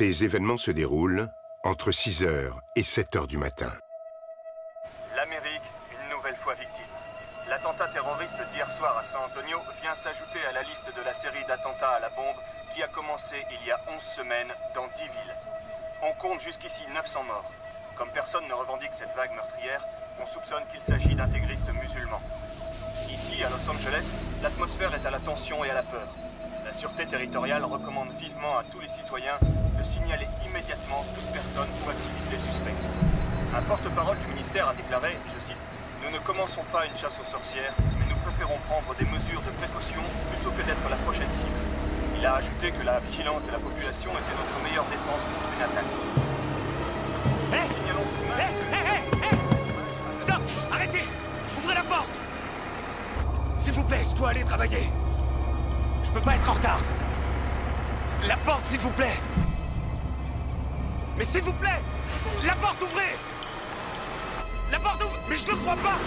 Ces événements se déroulent entre 6 h et 7 h du matin. L'Amérique, une nouvelle fois victime. L'attentat terroriste d'hier soir à San Antonio vient s'ajouter à la liste de la série d'attentats à la bombe qui a commencé il y a 11 semaines dans 10 villes. On compte jusqu'ici 900 morts. Comme personne ne revendique cette vague meurtrière, on soupçonne qu'il s'agit d'intégristes musulmans. Ici, à Los Angeles, l'atmosphère est à la tension et à la peur. La Sûreté territoriale recommande vivement à tous les citoyens de signaler immédiatement toute personne ou activité suspecte. Un porte-parole du ministère a déclaré, je cite, « Nous ne commençons pas une chasse aux sorcières, mais nous préférons prendre des mesures de précaution plutôt que d'être la prochaine cible. » Il a ajouté que la vigilance de la population était notre meilleure défense contre une attaque. Signalons tout de même... Stop! Arrêtez! Ouvrez la porte! S'il vous plaît, je dois aller travailler. Je peux pas être en retard. La porte, s'il vous plaît! Mais s'il vous plaît! La porte, ouvrez! La porte ouvre! Mais je ne crois pas!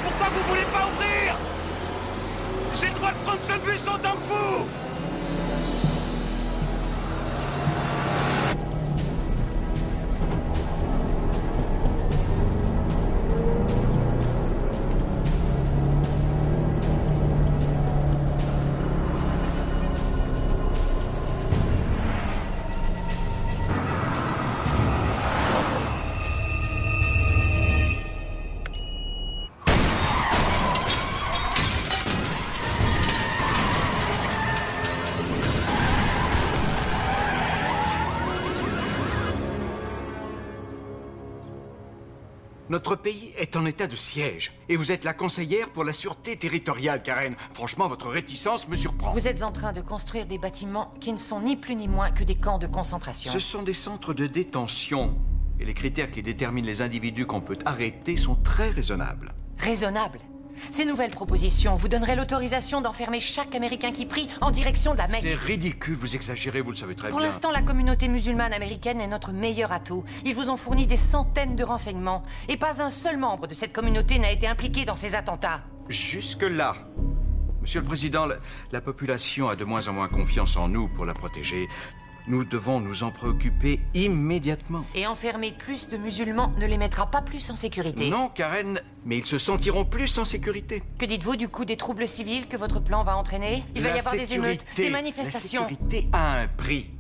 Pourquoi vous voulez pas ouvrir? J'ai le droit de prendre ce bus autant que vous! Notre pays est en état de siège. Et vous êtes la conseillère pour la sûreté territoriale, Karen. Franchement, votre réticence me surprend. Vous êtes en train de construire des bâtiments qui ne sont ni plus ni moins que des camps de concentration. Ce sont des centres de détention. Et les critères qui déterminent les individus qu'on peut arrêter sont très raisonnables. Raisonnable. Ces nouvelles propositions vous donneraient l'autorisation d'enfermer chaque Américain qui prie en direction de la Mecque. C'est ridicule, vous exagérez, vous le savez très bien. Pour l'instant, la communauté musulmane américaine est notre meilleur atout. Ils vous ont fourni des centaines de renseignements. Et pas un seul membre de cette communauté n'a été impliqué dans ces attentats. Jusque-là. Monsieur le Président, la population a de moins en moins confiance en nous pour la protéger. Nous devons nous en préoccuper immédiatement. Et enfermer plus de musulmans ne les mettra pas plus en sécurité. Non, Karen, mais ils se sentiront plus en sécurité. Que dites-vous du coup des troubles civils que votre plan va entraîner? Il va y avoir des émeutes, des manifestations. La sécurité a un prix.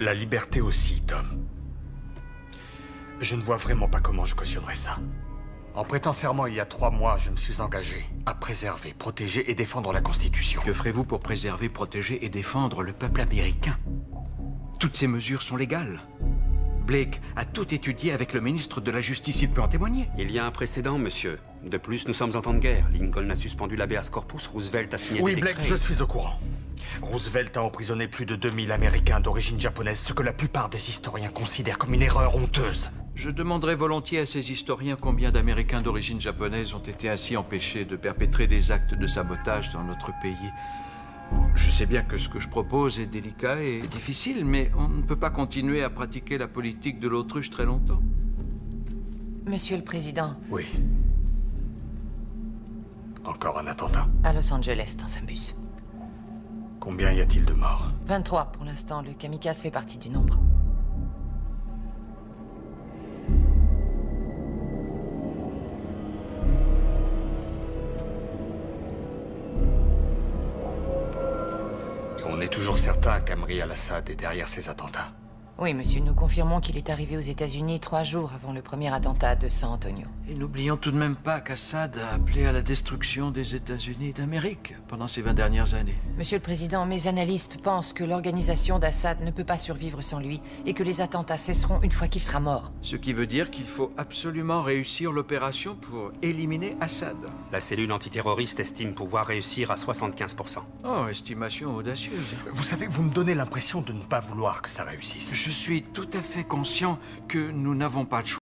La liberté aussi, Tom. Je ne vois vraiment pas comment je cautionnerais ça. En prêtant serment il y a 3 mois, je me suis engagé à préserver, protéger et défendre la Constitution. Que ferez-vous pour préserver, protéger et défendre le peuple américain? Toutes ces mesures sont légales. Blake a tout étudié avec le ministre de la Justice, il peut en témoigner. Il y a un précédent, monsieur. De plus, nous sommes en temps de guerre. Lincoln a suspendu l'habeas corpus, Roosevelt a signé Oui, des Blake, décrets. je suis au courant. Roosevelt a emprisonné plus de 2000 Américains d'origine japonaise, ce que la plupart des historiens considèrent comme une erreur honteuse. Je demanderai volontiers à ces historiens combien d'Américains d'origine japonaise ont été ainsi empêchés de perpétrer des actes de sabotage dans notre pays. Je sais bien que ce que je propose est délicat et difficile, mais on ne peut pas continuer à pratiquer la politique de l'autruche très longtemps. Monsieur le Président, Oui. Encore un attentat. à Los Angeles, dans un bus. Combien y a-t-il de morts? 23 pour l'instant, le kamikaze fait partie du nombre. On est toujours certain qu'Amri al-Assad est derrière ces attentats. Oui, monsieur, nous confirmons qu'il est arrivé aux États-Unis 3 jours avant le premier attentat de San Antonio. Et n'oublions tout de même pas qu'Assad a appelé à la destruction des États-Unis d'Amérique pendant ces 20 dernières années. Monsieur le Président, mes analystes pensent que l'organisation d'Assad ne peut pas survivre sans lui et que les attentats cesseront une fois qu'il sera mort. Ce qui veut dire qu'il faut absolument réussir l'opération pour éliminer Assad. La cellule antiterroriste estime pouvoir réussir à 75%. Oh, estimation audacieuse. Vous savez, vous me donnez l'impression de ne pas vouloir que ça réussisse. Je suis tout à fait conscient que nous n'avons pas le choix.